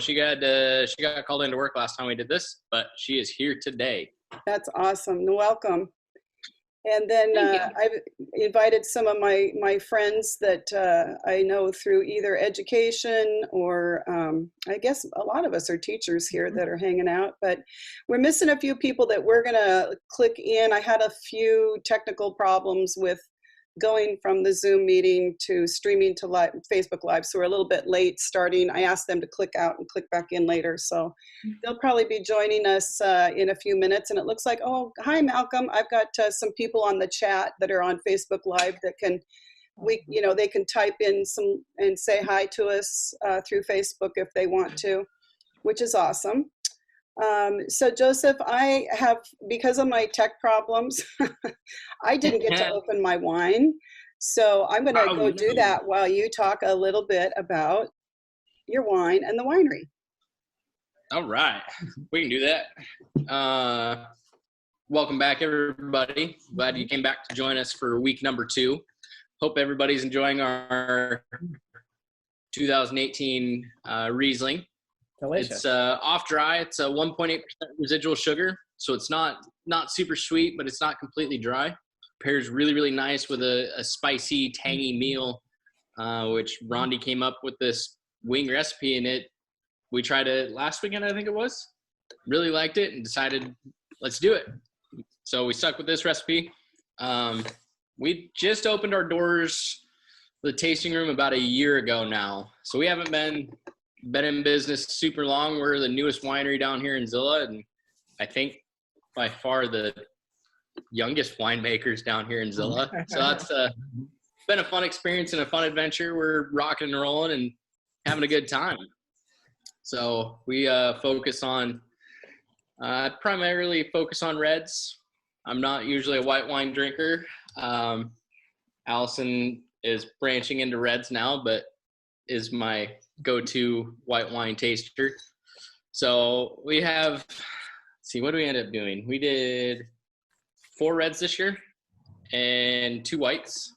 she got called into work last time we did this, but she is here today. That's awesome. Welcome. And then I've invited some of my friends that I know through either education or I guess a lot of us are teachers here that are hanging out, but we're missing a few people that we're going to click in. I had a few technical problems with going from the Zoom meeting to streaming to live, Facebook Live, so we're a little bit late starting. I asked them to click out and click back in later, so they'll probably be joining us in a few minutes. And it looks like, oh, hi Malcolm, I've got some people on the chat that are on Facebook Live that can, they can type in some and say hi to us through Facebook if they want to, which is awesome. So Joseph, I have, because of my tech problems, I didn't get to open my wine. So I'm going to go do that while you talk a little bit about your wine and the winery. All right, we can do that. Welcome back, everybody. Glad you came back to join us for week number 2. Hope everybody's enjoying our 2018 Riesling. Delicious. It's off dry. It's a 1.8% residual sugar, so it's not super sweet, but it's not completely dry. Pairs really, really nice with a spicy, tangy meal, which Rondi came up with this wing recipe, and we tried it last weekend, I think it was. Really liked it and decided, let's do it. So we stuck with this recipe. We just opened our doors for the tasting room about a year ago now, so we haven't been in business super long. We're the newest winery down here in Zilla, and I think by far the youngest winemakers down here in Zilla. So that's been a fun experience and a fun adventure. We're rocking and rolling and having a good time. So we primarily focus on reds. I'm not usually a white wine drinker. Allison is branching into reds now, but is my go-to white wine taster. So we have, let's see, what do we end up doing? We did 4 reds this year and 3 whites,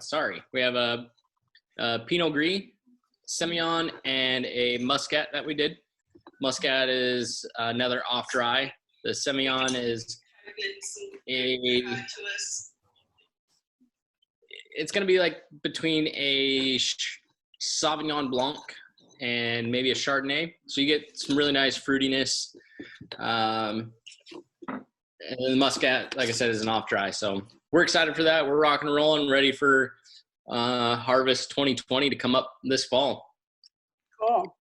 sorry. We have a Pinot Gris, Semillon, and a Muscat that we did. Muscat is another off-dry. The Semillon is it's going to be like between a Sauvignon Blanc and maybe a Chardonnay. So you get some really nice fruitiness. And the Muscat, like I said, is an off-dry. So we're excited for that. We're rocking and rolling, ready for Harvest 2020 to come up this fall. Cool.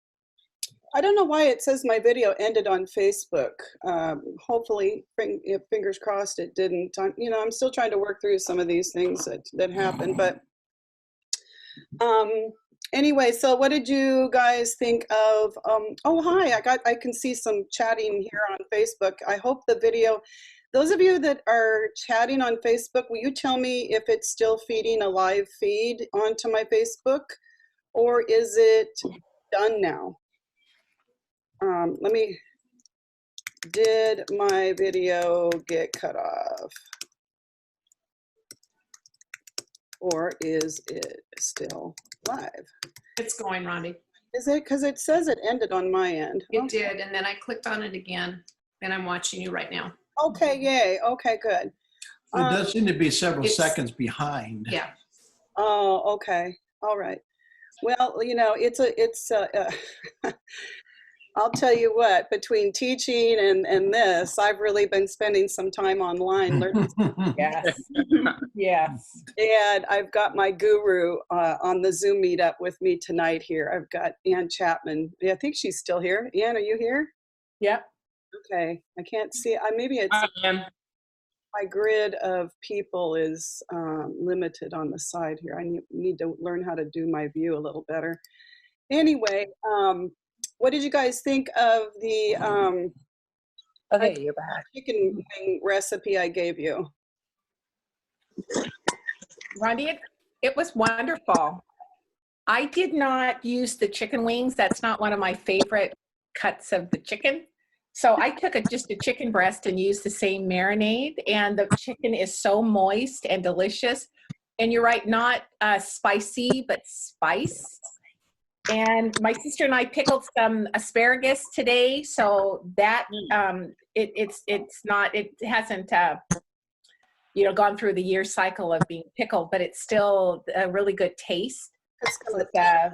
I don't know why it says my video ended on Facebook. Hopefully, fingers crossed, it didn't. I'm still trying to work through some of these things that happen. But anyway, so what did you guys think of? Oh, hi! I can see some chatting here on Facebook. I hope the video. Those of you that are chatting on Facebook, will you tell me if it's still feeding a live feed onto my Facebook, or is it done now? Did my video get cut off? Or is it still live? It's going, Rondi. Is it? Because it says it ended on my end. It did, and then I clicked on it again, and I'm watching you right now. Okay, yay. Okay, good. It does seem to be several seconds behind. Yeah. Oh, okay. All right. Well, it's I'll tell you what, between teaching and this, I've really been spending some time online learning. Yes. Yes. And I've got my guru on the Zoom meetup with me tonight here. I've got Ann Chapman. Yeah, I think she's still here. Ann, are you here? Yep. Okay. I can't see. Maybe it's my grid of people is limited on the side here. I need to learn how to do my view a little better. Anyway, what did you guys think of the Okay, you're back. chicken wing recipe I gave you? Rondi, it was wonderful. I did not use the chicken wings. That's not one of my favorite cuts of the chicken. So I took just a chicken breast and used the same marinade, and the chicken is so moist and delicious. And you're right, not spicy, but spiced. And my sister and I pickled some asparagus today, so that it hasn't gone through the year cycle of being pickled, but it's still a really good taste. With, that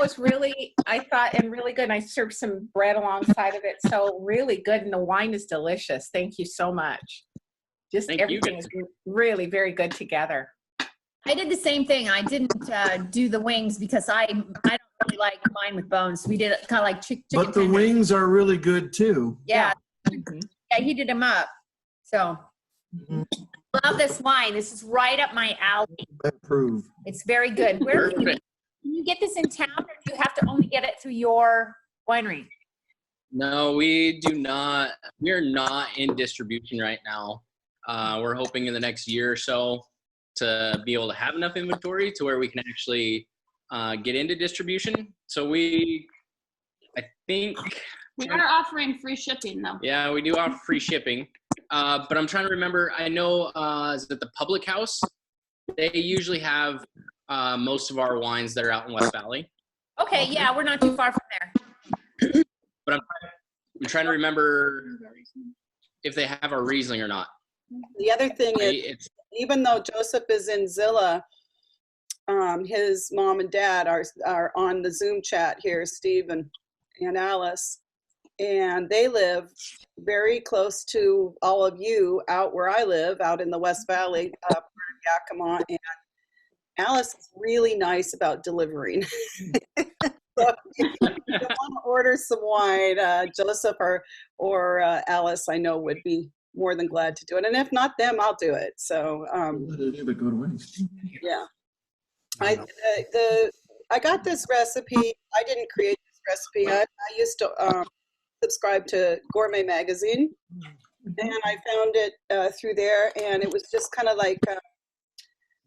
was really, I thought, and really good. And I served some bread alongside of it, so really good. And the wine is delicious. Thank you so much. Just everything is really very good together. I did the same thing. I didn't do the wings because I don't really like mine with bones. We did it kind of like chicken. But the tenders. wings are really good too. Yeah. Mm-hmm. I heated them up. So love this wine. This is right up my alley. Approve. It's very good. Where can you get this in town, or do you have to only get it through your winery? No, we do not. We are not in distribution right now. We're hoping in the next year or so to be able to have enough inventory to where we can actually get into distribution. So I think we are offering free shipping though. Yeah, we do offer free shipping. But I'm trying to remember, I know is it the Public House? They usually have most of our wines that are out in West Valley. Okay, yeah, we're not too far from there. But I'm trying to remember if they have our Riesling or not. The other thing is, even though Joseph is in Zilla, his mom and dad are on the Zoom chat here, Steve and Alice, and they live very close to all of you out where I live, out in the West Valley, part of Yakima, and Alice is really nice about delivering. So if you want to order some wine, Joseph or Alice, I know, would be more than glad to do it. And if not them, I'll do it. So yeah. I got this recipe. I didn't create this recipe. I used to subscribe to Gourmet Magazine, and I found it through there, and it was just kind of like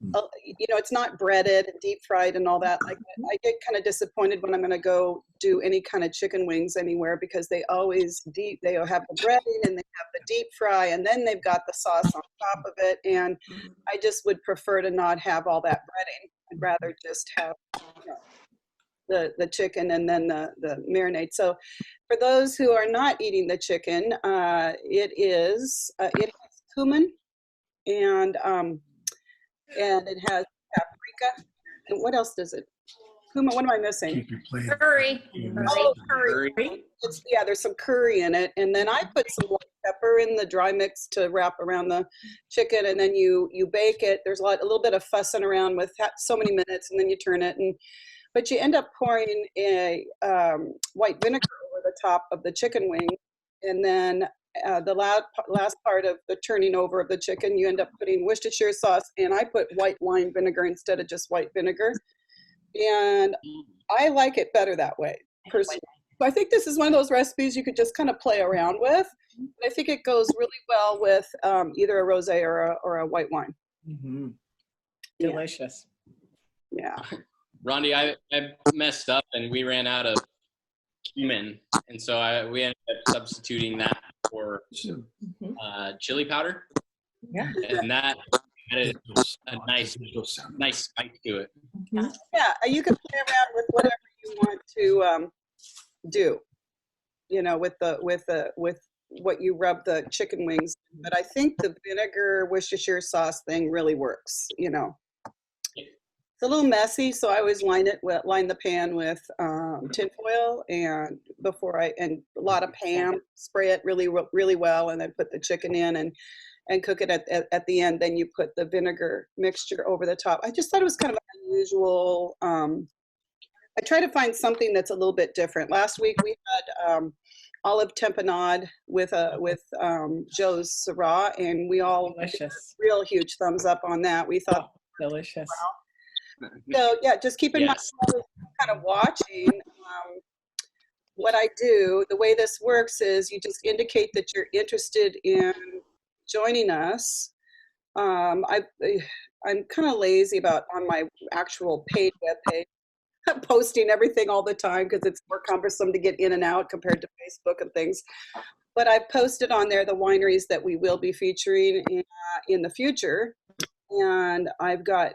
it's not breaded and deep fried and all that. Like, I get kind of disappointed when I'm going to go do any kind of chicken wings anywhere, because they always they have the breading and they have the deep fry, and then they've got the sauce on top of it. And I just would prefer to not have all that breading. I'd rather just have the chicken and then the marinade. So for those who are not eating the chicken, it has cumin and it has paprika. And what else does it? Cumin, what am I missing? Curry. Oh, curry. There's some curry in it. And then I put some white pepper in the dry mix to wrap around the chicken, and then you bake it. There's a little bit of fussing around with so many minutes, and then you turn it. But you end up pouring a white vinegar over the top of the chicken wing, and then the last part of the turning over of the chicken, you end up putting Worcestershire sauce, and I put white wine vinegar instead of just white vinegar. And I like it better that way, personally. So I think this is one of those recipes you could just kind of play around with. I think it goes really well with either a rosé or a white wine. Mm-hmm. Delicious. Yeah. Rondi, I messed up and we ran out of cumin, and so we ended up substituting that for chili powder. Yeah. And that added a nice spice to it. Yeah, you can play around with whatever you want to do, with what you rub the chicken wings. But I think the vinegar Worcestershire sauce thing really works. It's a little messy, so I always line the pan with tinfoil, and and a lot of Pam, spray it really, really well, and then put the chicken in and cook it at the end. Then you put the vinegar mixture over the top. I just thought it was kind of unusual. I try to find something that's a little bit different. Last week we had olive tamponade with Joe's Syrah, and we all real huge thumbs up on that. We thought delicious. Wow. So yeah, just keep in mind, kind of watching what I do. The way this works is you just indicate that you're interested in joining us. I'm kind of lazy about on my actual paid webpage posting everything all the time because it's more cumbersome to get in and out compared to Facebook and things. But I've posted on there the wineries that we will be featuring in the future, and I've got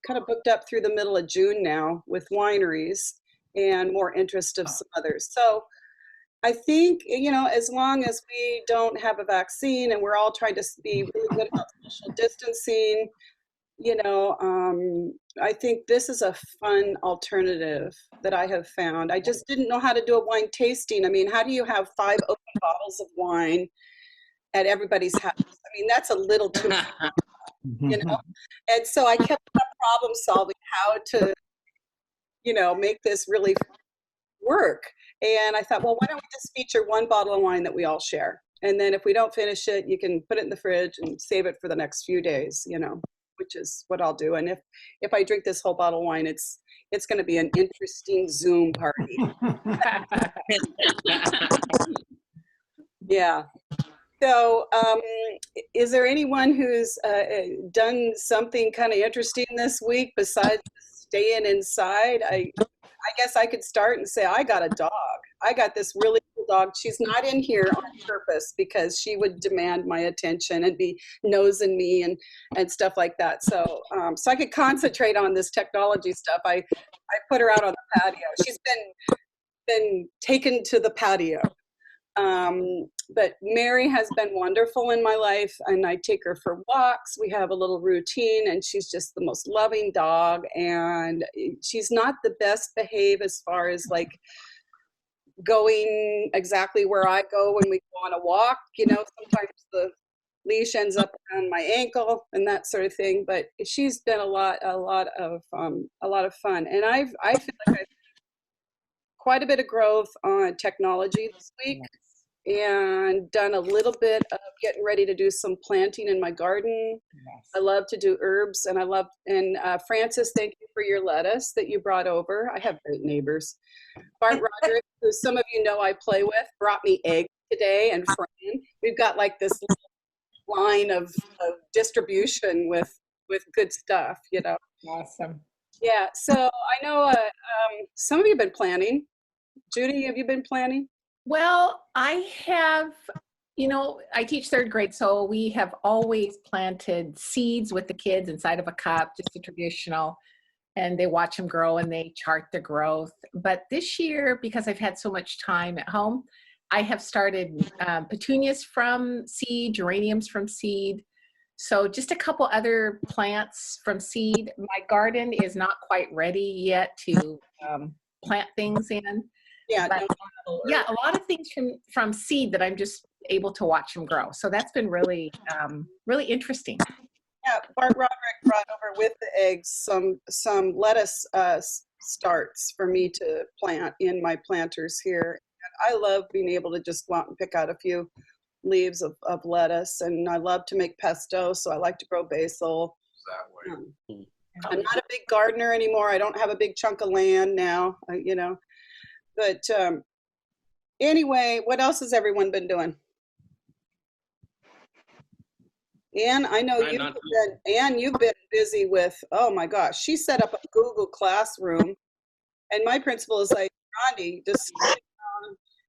kind of booked up through the middle of June now with wineries and more interest of some others. So I think, as long as we don't have a vaccine and we're all trying to be really good about social distancing, I think this is a fun alternative that I have found. I just didn't know how to do a wine tasting. I mean, how do you have 5 open bottles of wine at everybody's house? I mean, that's a little too much, And so I kept problem solving how to, make this really work. And I thought, well, why don't we just feature 1 bottle of wine that we all share? And then if we don't finish it, you can put it in the fridge and save it for the next few days, which is what I'll do. And if I drink this whole bottle of wine, it's going to be an interesting Zoom party. Yeah. So is there anyone who's done something kind of interesting this week besides staying inside? I guess I could start and say I got a dog. I got this really cool dog. She's not in here on purpose because she would demand my attention and be nosing me and stuff like that. So so I could concentrate on this technology stuff. I put her out on the patio. She's been taken to the patio. But Mary has been wonderful in my life, and I take her for walks. We have a little routine, and she's just the most loving dog. And she's not the best behaved as far as like going exactly where I go when we go on a walk. Sometimes the leash ends up around my ankle and that sort of thing. But she's been a lot of fun, and I feel like I've quite a bit of growth on technology this week. And done a little bit of getting ready to do some planting in my garden. Yes. I love to do herbs, and Frances, thank you for your lettuce that you brought over. I have great neighbors. Bart Roderick, who some of you know I play with, brought me eggs today, and Fran. We've got like this little line of distribution with good stuff, Awesome. Yeah, so I know some of you have been planting. Judy, have you been planting? Well, I have, I teach 3rd grade, so we have always planted seeds with the kids inside of a cup, just a traditional, and they watch them grow and they chart the growth. But this year, because I've had so much time at home, I have started petunias from seed, geraniums from seed. So just a couple other plants from seed. My garden is not quite ready yet to plant things in. Yeah, but, a lot of things from seed that I'm just able to watch them grow. So that's been really, really interesting. Yeah, Bart Roderick brought over with the eggs some lettuce starts for me to plant in my planters here. I love being able to just go out and pick out a few leaves of lettuce, and I love to make pesto, so I like to grow basil. That way. I'm not a big gardener anymore. I don't have a big chunk of land now, But anyway, what else has everyone been doing? Anne, I know you've been busy with, oh my gosh, she set up a Google Classroom, and my principal is like, Rondi, just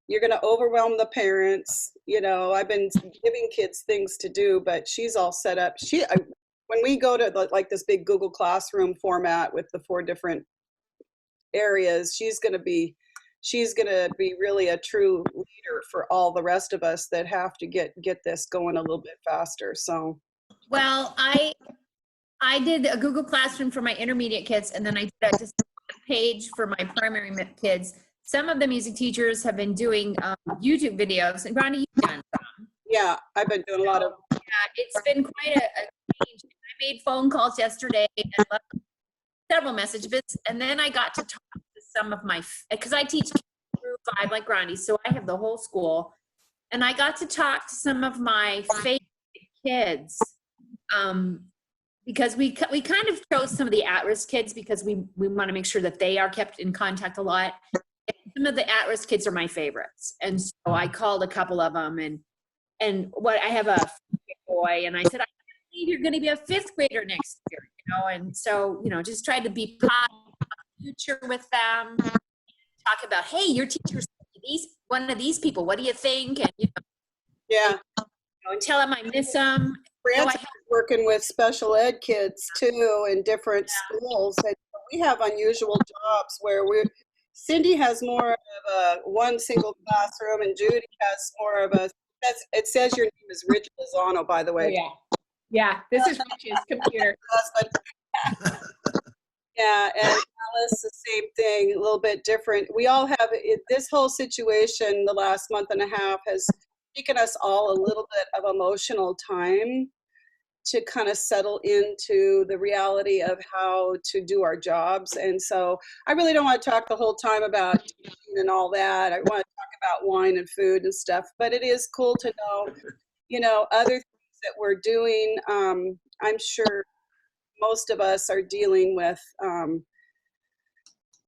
you're going to overwhelm the parents. I've been giving kids things to do, but she's all set up. When we go to like this big Google Classroom format with the 4 different areas, she's going to be really a true leader for all the rest of us that have to get this going a little bit faster. So, well, I did a Google Classroom for my intermediate kids, and then I did just a page for my primary kids. Some of the music teachers have been doing YouTube videos, and Ronnie, you've done some. Yeah, I've been doing a lot of. Yeah, it's been quite a change. I made phone calls yesterday and left several messages, and then I got to talk to some of my, because I teach through 5 like Ronnie, so I have the whole school, and I got to talk to some of my favorite kids, because we kind of chose some of the at-risk kids because we want to make sure that they are kept in contact a lot. And some of the at-risk kids are my favorites, and so I called a couple of them, and I have a boy, and I said, I believe you're going to be a 5th grader next year, and so just tried to be positive about the future with them. Talk about, hey, your teacher's one of these people. What do you think? And yeah, and tell them I miss them. Francis is working with special ed kids too in different schools. And we have unusual jobs where Cindy has more of a one single classroom and Judy has more of a, it says your name is Rich Lozano, by the Oh, way. yeah. Yeah, this is Rich's computer. Yeah, and Alice, the same thing, a little bit different. We all have, this whole situation the last month and a half has taken us all a little bit of emotional time to kind of settle into the reality of how to do our jobs. And so I really don't want to talk the whole time about teaching and all that. I want to talk about wine and food and stuff, but it is cool to know, other things that we're doing. I'm sure most of us are dealing with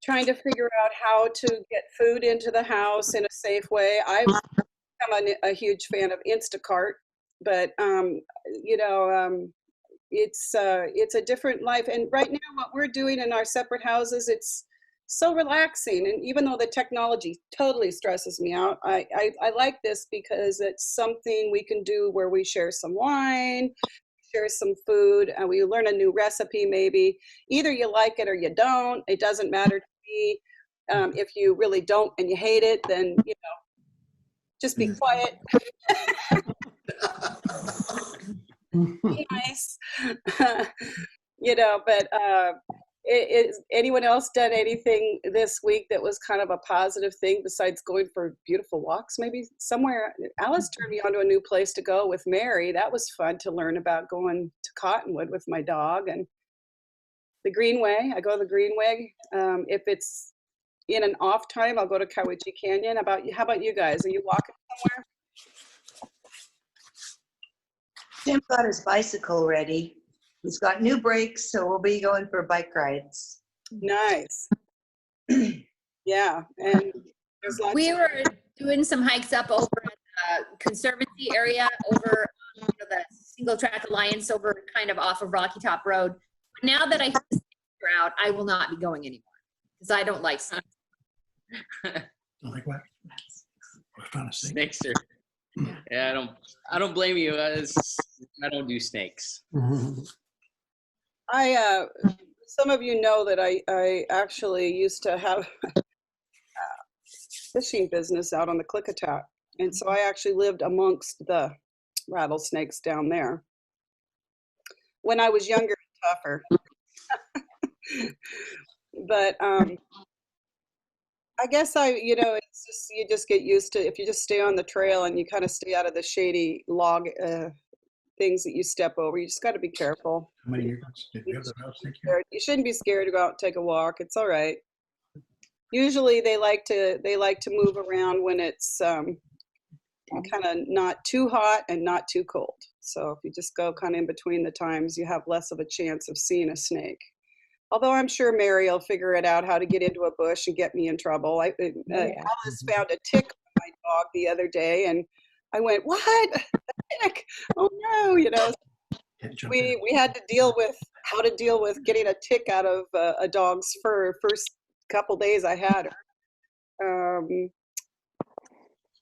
trying to figure out how to get food into the house in a safe way. I'm a huge fan of Instacart, but it's a different life. And right now, what we're doing in our separate houses, it's so relaxing. And even though the technology totally stresses me out, I like this because it's something we can do where we share some wine, share some food, and we learn a new recipe maybe. Either you like it or you don't. It doesn't matter to me. If you really don't and you hate it, then, just be quiet. Be nice. But anyone else done anything this week that was kind of a positive thing besides going for beautiful walks maybe somewhere? Alice turned me onto a new place to go with Mary. That was fun to learn about, going to Cottonwood with my dog. And the Greenway, I go to the Greenway. If it's in an off time, I'll go to Cowiche Canyon. How about you guys? Are you walking somewhere? Tim got his bicycle ready. He's got new brakes, so we'll be going for bike rides. Nice. Yeah, and there's lots We of, were doing some hikes up over at the Conservancy area, over the Single Track Alliance, over kind of off of Rocky Top Road. But now that I have the snakes are out, I will not be going anymore because I don't like snakes. Like what? I was trying to say. Snakes are. Yeah, I don't blame you. I don't do snakes. Mhm. some of you know that I actually used to have a fishing business out on the Klickitat. And so I actually lived amongst the rattlesnakes down there when I was younger and tougher. But I guess it's just, you just get used to, if you just stay on the trail and you kind of stay out of the shady log things that you step over, you just got to be careful. How many years did you have the rattlesnake here? You shouldn't be scared to go out and take a walk. It's all right. Usually they like to move around when it's kind of not too hot and not too cold. So if you just go kind of in between the times, you have less of a chance of seeing a snake. Although I'm sure Mary will figure it out how to get into a bush and get me in trouble. Alice found a tick on my dog the other day, and I went, "What? A tick? Oh no!" We had to deal with how to deal with getting a tick out of a dog's fur. First couple days I had her.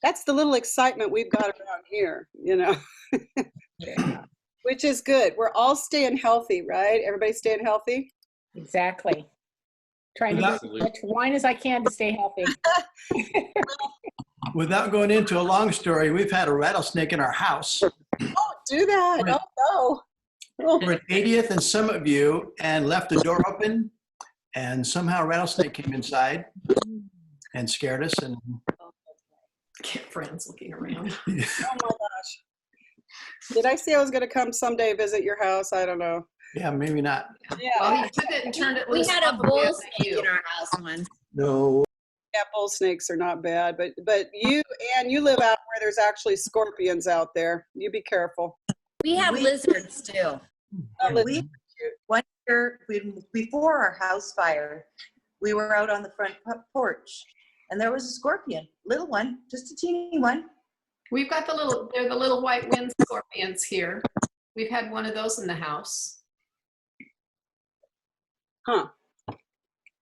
That's the little excitement we've got around here, Yeah, which is good. We're all staying healthy, right? Everybody staying healthy? exactly. Trying to get as much wine as I can to stay healthy. Without going into a long story, we've had a rattlesnake in our house. Oh, do that. Oh, no. We're at 80th and Summit View and left the door open, and somehow a rattlesnake came inside and scared us. And Friends looking around. Oh my gosh. Did I say I was going to come someday visit your house? I don't know. yeah, maybe not. Yeah. Well, you took it and turned it We loose. had a probably bull at snake you. in our house once. No. Yeah, bull snakes are not bad, but you live out where there's actually scorpions out there. You be careful. We have lizards too. We, one year, before our house fire, we were out on the front porch, and there was a scorpion, little one, just a teeny one. We've got they're the little white wind scorpions here. We've had one of those in the house. Huh.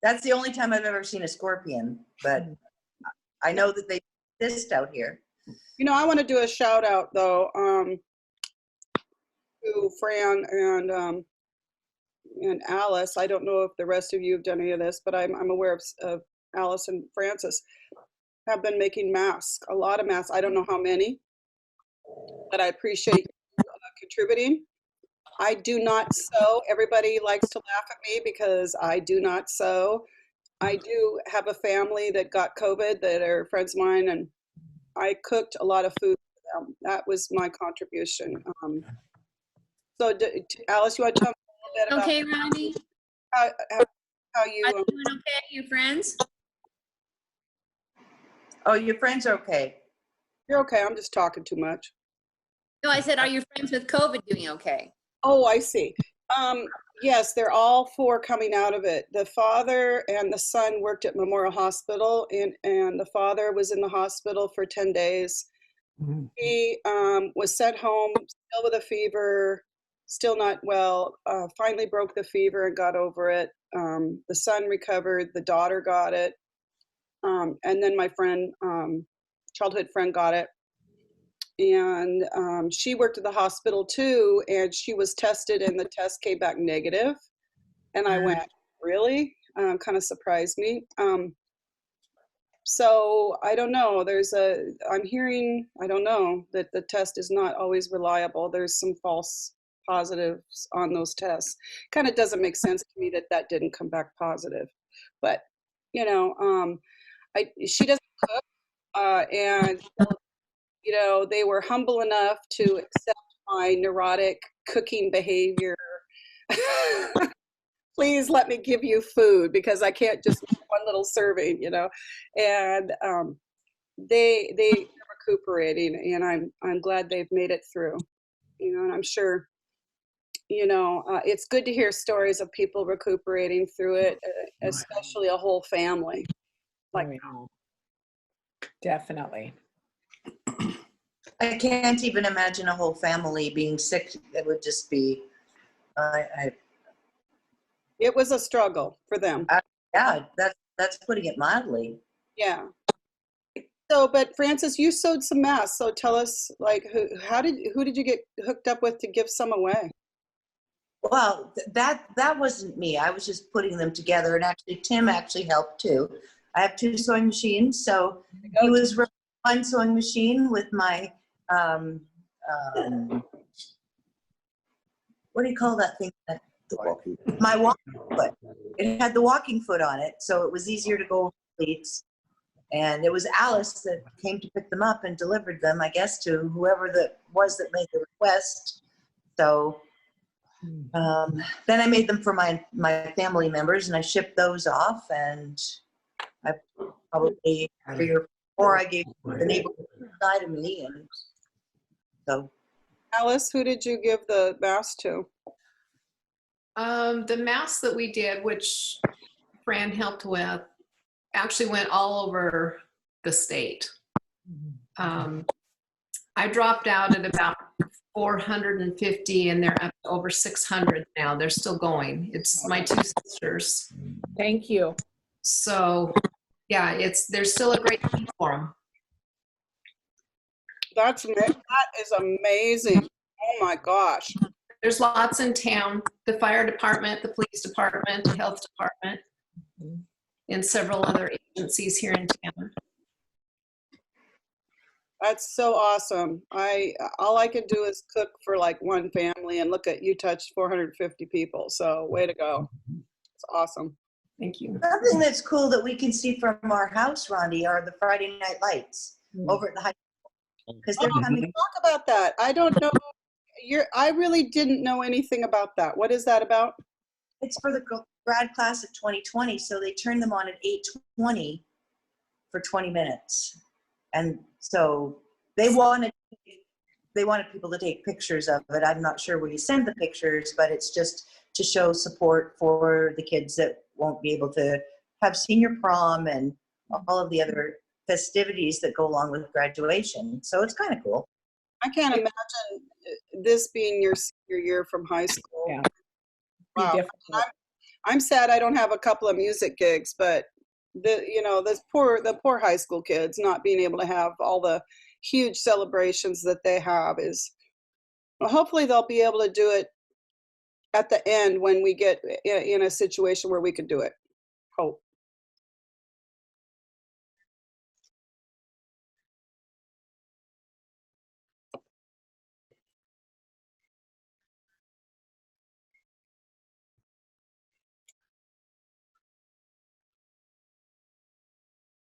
That's the only time I've ever seen a scorpion, but I know that they exist out here. I want to do a shout out though. to Fran and Alice. I don't know if the rest of you have done any of this, but I'm aware of Alice and Francis have been making masks, a lot of masks. I don't know how many, but I appreciate contributing. I do not sew. Everybody likes to laugh at me because I do not sew. I do have a family that got COVID that are friends of mine, and I cooked a lot of food for them. That was my contribution. So, Alice, you want to tell me a little bit about Okay, Ronnie? how you? Are you doing okay? Your friends? Oh, your friends are okay. You're okay. I'm just talking too much. No, I said, are your friends with COVID doing okay? Oh, I see. Yes, they're all four coming out of it. The father and the son worked at Memorial Hospital, and the father was in the hospital for 10 days. He was sent home still with a fever, still not well, finally broke the fever and got over it. The son recovered, the daughter got it, and then my friend, childhood friend got it. And she worked at the hospital too, and she was tested and the test came back negative. And I went, really? Kind of surprised me. So I don't know, I'm hearing, I don't know, that the test is not always reliable. There's some false positives on those tests. Kind of doesn't make sense to me that that didn't come back positive. But, you know, she doesn't cook, and you know, they were humble enough to accept my neurotic cooking behavior. Please let me give you food because I can't just make one little serving, you know. And they're recuperating, and I'm glad they've made it through, you know. And I'm sure, you know, it's good to hear stories of people recuperating through it, especially a whole family. Like, Definitely. I can't even imagine a whole family being sick. It would just be, it was a struggle for them. yeah, that's putting it mildly. Yeah. So, but Francis, you sewed some masks. So tell us, like, who did you get hooked up with to give some away? Well, that wasn't me. I was just putting them together, and actually, Tim actually helped too. I have 2 sewing machines, so he was running one sewing machine with my what do you call that thing? My walking foot. It had the walking foot on it, so it was easier to go over pleats. And it was Alice that came to pick them up and delivered them, I guess, to whoever that was that made the request. So then I made them for my family members, and I shipped those off, and I probably 3 or 4 I gave the neighborhood side of me. And so, Alice, who did you give the mask to? The masks that we did, which Fran helped with, actually went all over the state. I dropped out at about 450, and they're up to over 600 now. They're still going. It's my 2 sisters. Thank you. So yeah, there's still a great need for them. That is amazing. Oh my gosh. There's lots in town, the fire department, the police department, the health department, and several other agencies here in town. That's so awesome. All I can do is cook for like one family, and look at you touched 450 people. So way to go. It's awesome. Thank you. Something that's cool that we can see from our house, Rondi, are the Friday night lights over at the high school. Because they're coming. Talk about that. I don't know. I really didn't know anything about that. What is that about? It's for the grad class of 2020, so they turn them on at 8:20 for 20 minutes. And so they wanted people to take pictures of it. I'm not sure where you send the pictures, but it's just to show support for the kids that won't be able to have senior prom and all of the other festivities that go along with graduation. So it's kind of cool. I can't imagine this being your senior year from high school. Yeah. Wow. I'm sad I don't have a couple of music gigs, but the poor high school kids not being able to have all the huge celebrations that they have is Well, hopefully they'll be able to do it at the end when we get in a situation where we can do it. Hope.